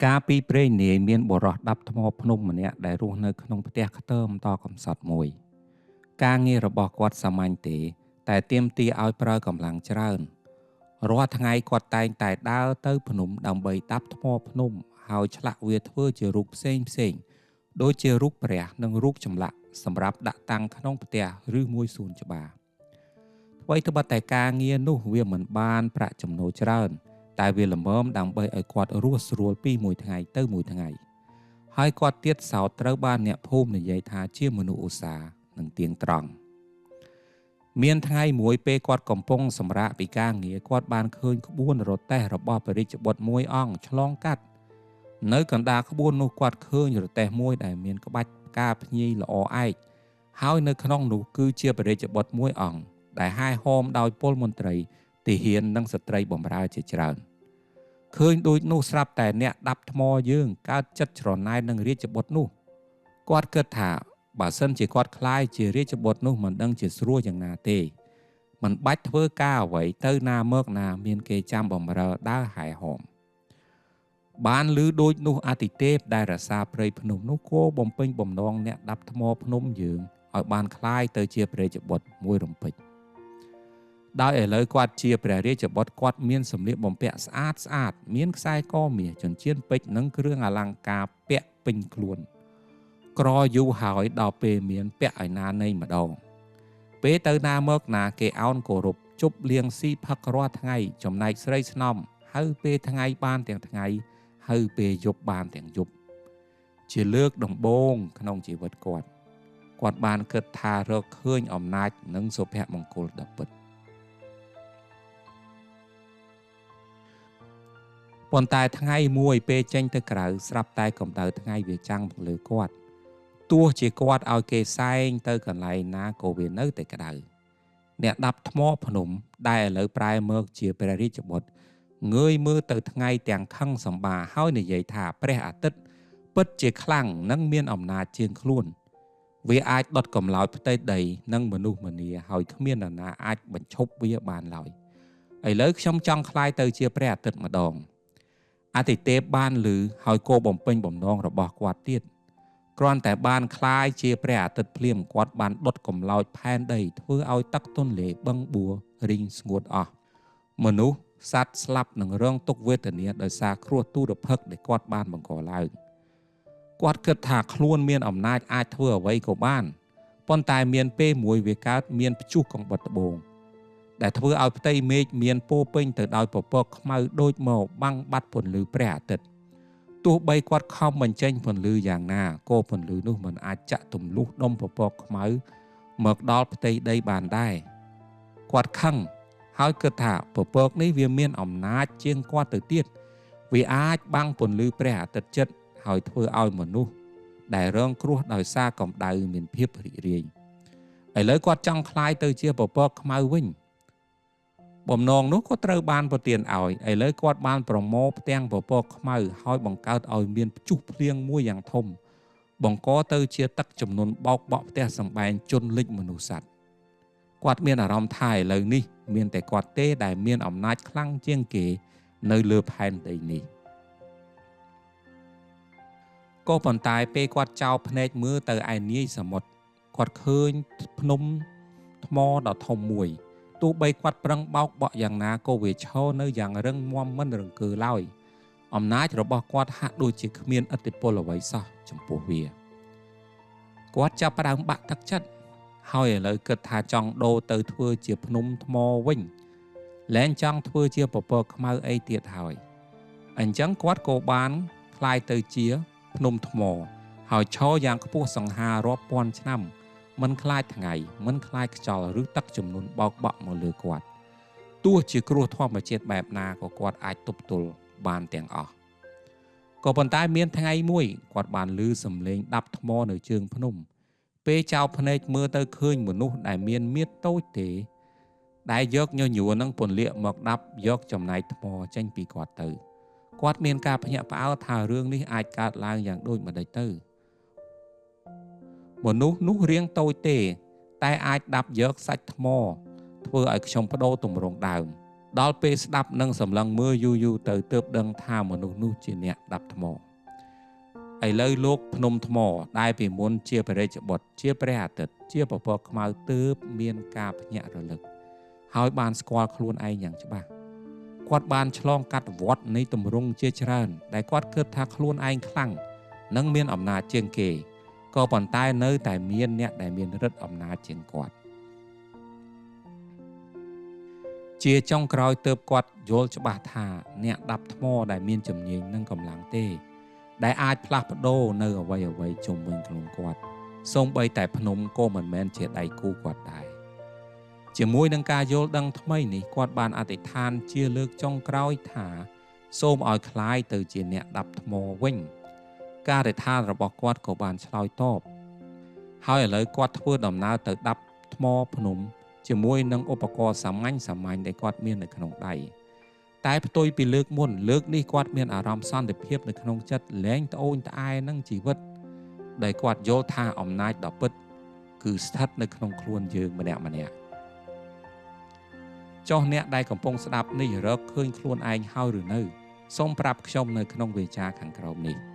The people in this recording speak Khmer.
ការពីព្រេងនាយមានបរោះដាប់ថ្មភ្នំម្នាក់ដែលរស់នៅក្នុងផ្ទះខ្ទមតកំសត់មួយការងាររបស់គាត់សាមញ្ញទេតែទាមទារឲ្យប្រើកម្លាំងច្រើនរាល់ថ្ងៃគាត់តែងតែដើរទៅភ្នំដើម្បីដាប់ថ្មភ្នំហើយឆ្លាក់វាធ្វើជារូបផ្សេងដូចជារូបព្រះនិងរូបចម្លាក់សម្រាប់ដាក់តាំងក្នុងផ្ទះឬមួយសួនច្បារអ្វីត្បិតតែការងារនោះវាមិនបានប្រាក់ចំណូលច្រើនតែវាល្មមដើម្បីឲ្យគាត់រស់ស្រួលពីមួយថ្ងៃទៅមួយថ្ងៃហើយគាត់ទៀតសោតត្រូវបានអ្នកភូមិនិយាយថាជាមនុស្សឧស្សាហ៍និងទៀងត្រង់មានថ្ងៃមួយពេលគាត់កំពុងសម្រាកពីការងារគាត់បានឃើញក្បួនរទេះរបស់ព្រះរាជបុត្រមួយអង្គឆ្លងកាត់នៅកណ្ដាលក្បួននោះគាត់ឃើញរទេះមួយដែលមានក្បាច់ផ្កាភ្ញីល្អឯកហើយនៅក្នុងនោះគឺជាព្រះរាជបុត្រមួយអង្គដែលហែហោមដោយពលមន្ត្រីទាហាននិងស្ត្រីបម្រើជាច្រើនឃើញដូចនោះស្រាប់តែអ្នកដាប់ថ្មយើងកើតចិត្តច្រណែននឹងរាជបុត្រនោះគាត់គិតថាបើសិនជាគាត់ខ្លាយជារាជបុត្រនោះមិនដឹងជាស្រួលយ៉ាងណាទេមិនបាច់ធ្វើការអ្វីទៅណាមកណាមានគេចាំបម្រើដើរហែហោមបានឮដូចនោះអាទិទេពដែលរក្សាព្រៃភ្នំនោះក៏បំពេញបំណងអ្នកដាប់ថ្មភ្នំយើងឲ្យបានខ្លាយទៅជាព្រះរាជបុត្រមួយរំពេចដោយឥឡូវគាត់ជាព្រះរាជបុត្រគាត់មានសម្លៀកបំពាក់ស្អាតមានខ្សែកមាសចិញ្ចៀនពេជ្រនិងគ្រឿងអលង្ការពាក់ពេញខ្លួនក្រយូរហើយដល់ពេលមានពាក់ឲ្យណានៃម្ដងពេលទៅណាមកណាគេអោនគោរពជប់លៀងស៊ីផឹករាល់ថ្ងៃចំណែកស្រីស្នំហៅពេលថ្ងៃបានទាំងថ្ងៃហៅពេលយប់បានទាំងយប់ជាលើកដំបូងក្នុងជីវិតគាត់បានគិតថារកឃើញអំណាចនិងសុភមង្គលដ៏ពិតប៉ុន្តែថ្ងៃមួយពេលចេញទៅក្រៅស្រាប់តែកម្ដៅថ្ងៃវាចាំងមកលើគាត់ទោះជាគាត់ឲ្យគេសែងទៅកន្លែងណាក៏វានៅតែក្ដៅអ្នកដាប់ថ្មភ្នំដែលឥឡូវប្រែមកជាព្រះរាជបុត្រងើយមើលទៅថ្ងៃទាំងខឹងសម្បាហើយនិយាយថាព្រះអាទិត្យពិតជាខ្លាំងនិងមានអំណាចជាងខ្លួនវាអាចដុតកំលោចផ្ទៃដីនិងមនុស្សម្នាហើយគ្មាននរណាអាចបញ្ឈប់វាបានឡើយឥឡូវខ្ញុំចង់ក្លាយទៅជាព្រះអាទិត្យម្ដងអាទិទេពបានឮហើយក៏បំពេញបំណងរបស់គាត់ទៀតគ្រាន់តែបានក្លាយជាព្រះអាទិត្យភ្លាមគាត់បានដុតកំលោចផែនដីធ្វើឲ្យទឹកទន្លេបឹងបួរីងស្ងួតអស់មនុស្សសត្វស្លាប់និងរងទុក្ខវេទនាដោយសារគ្រោះទុរភិក្សដែលគាត់បានបង្កឡើងគាត់គិតថាខ្លួនមានអំណាចអាចធ្វើអ្វីក៏បានប៉ុន្តែមានពេលមួយវាកើតមានព្យុះកង្បុតត្បូងដែលធ្វើឲ្យផ្ទៃមេឃមានពោពេញទៅដោយពពកខ្មៅដូចមកបាំងបាត់ពន្លឺព្រះអាទិត្យទោះបីគាត់ខំបញ្ចេញពន្លឺយ៉ាងណាក៏ពន្លឺនោះមិនអាចចាក់ទម្លុះដុំពពកខ្មៅមកដល់ផ្ទៃដីបានដែរគាត់ខឹងហើយគិតថាពពកនេះវាមានអំណាចជាងគាត់ទៅទៀតវាអាចបាំងពន្លឺព្រះអាទិត្យចិត្តហើយធ្វើឲ្យមនុស្សដែលរងគ្រោះដោយសារកម្ដៅមានភាពរីករាយឥឡូវគាត់ចង់ក្លាយទៅជាពពកខ្មៅវិញបំណងនោះក៏ត្រូវបានប្រទានឲ្យឥឡូវគាត់បានប្រមូលផ្ទាំងពពកខ្មៅហើយបង្កើតឲ្យមានព្យុះភ្លៀងមួយយ៉ាងធំបង្កទៅជាទឹកជំនន់បោកបក់ផ្ទះសម្បែងជន់លិចមនុស្សសត្វគាត់មានអារម្មណ៍ថាឥឡូវនេះមានតែគាត់ទេដែលមានអំណាចខ្លាំងជាងគេនៅលើផែនដីនេះក៏ប៉ុន្តែពេលគាត់ចោលភ្នែកមើលទៅឯនាយសមុទ្រគាត់ឃើញភ្នំថ្មដ៏ធំមួយទោះបីគាត់ប្រឹងបោកបក់យ៉ាងណាក៏វាឈរនៅយ៉ាងរឹងមាំមិនរង្គើឡើយអំណាចរបស់គាត់ហាក់ដូចជាគ្មានឥទ្ធិពលអ្វីសោះចំពោះវាគាត់ចាប់ផ្ដើមបាក់ទឹកចិត្តហើយឥឡូវគិតថាចង់ដូរទៅធ្វើជាភ្នំថ្មវិញលែងចង់ធ្វើជាពពកខ្មៅអីទៀតហើយអញ្ចឹងគាត់ក៏បានคล้ายទៅជាភ្នំថ្មហើយឈរយ៉ាងខ្ពស់សង្ហារាប់ពាន់ឆ្នាំមិនខ្លាចថ្ងៃមិនខ្លាចខ្យល់ឬទឹកជំនន់បោកបក់មកលើគាត់ទោះជាគ្រោះធម្មជាតិបែបណាក៏គាត់អាចទប់ទល់បានទាំងអស់ក៏ប៉ុន្តែមានថ្ងៃមួយគាត់បានឮសំឡេងដាប់ថ្មនៅជើងភ្នំពេលចោលភ្នែកមើលទៅឃើញមនុស្សដែលមានមាឌតូចទេដែលយកញញួរនឹងពន្លាកមកដាប់យកចំណែកថ្មចេញពីគាត់ទៅគាត់មានការភ្ញាក់ផ្អើលថារឿងនេះអាចកើតឡើងយ៉ាងដូចម្តេចទៅមនុស្សនោះរាងតូចទេតែអាចដាប់យកសាច់ថ្មធ្វើឲ្យខ្ញុំបដូរទម្រង់ដើម ដល់ពេលស្ដាប់នឹងសម្លឹងមើលយូរទៅទើបដឹងថាមនុស្សនោះជាអ្នកដាប់ថ្មឥឡូវលោកភ្នំថ្មដែលពីមុនជាព្រះរាជបុត្រជាព្រះអាទិត្យជាពពកខ្មៅទើបមានការភ្ញាក់រលឹកហើយបានស្គាល់ខ្លួនឯងយ៉ាងច្បាស់គាត់បានឆ្លងកាត់វដ្តនៃទម្រង់ជាច្រើនដែលគាត់គិតថាខ្លួនឯងខ្លាំងនិងមានអំណាចជាងគេក៏ប៉ុន្តែនៅតែមានអ្នកដែលមានឫទ្ធិអំណាចជាងគាត់ជាចុងក្រោយទើបគាត់យល់ច្បាស់ថាអ្នកដាប់ថ្មដែលមានជំនាញនិងកម្លាំងទេដែលអាចផ្លាស់ប្ដូរនៅអ្វីជុំវិញខ្លួនគាត់សូម្បីតែភ្នំក៏មិនមែនជាដៃគូគាត់ដែរជាមួយនឹងការយល់ដឹងថ្មីនេះគាត់បានអធិដ្ឋានជាលើកចុងក្រោយថាសូមឲ្យคล้ายទៅជាអ្នកដាប់ថ្មវិញការអធិដ្ឋានរបស់គាត់ក៏បានឆ្លើយតបហើយឥឡូវគាត់ធ្វើដំណើរទៅដាប់ថ្មភ្នំជាមួយនឹងឧបករណ៍សាមញ្ញដែលគាត់មាននៅក្នុងដៃតែផ្ទុយពីលើកមុនលើកនេះគាត់មានអារម្មណ៍សន្តិភាពនៅក្នុងចិត្តលែងត្អូញត្អែនឹងជីវិតដែលគាត់យល់ថាអំណាចដ៏ពិតគឺស្ថិតនៅក្នុងខ្លួនយើងម្នាក់ចុះអ្នកដែលកំពុងស្ដាប់នេះរកឃើញខ្លួនឯងហើយឬនៅសូមប្រាប់ខ្ញុំនៅក្នុងវេទិកាខាងក្រោមនេះ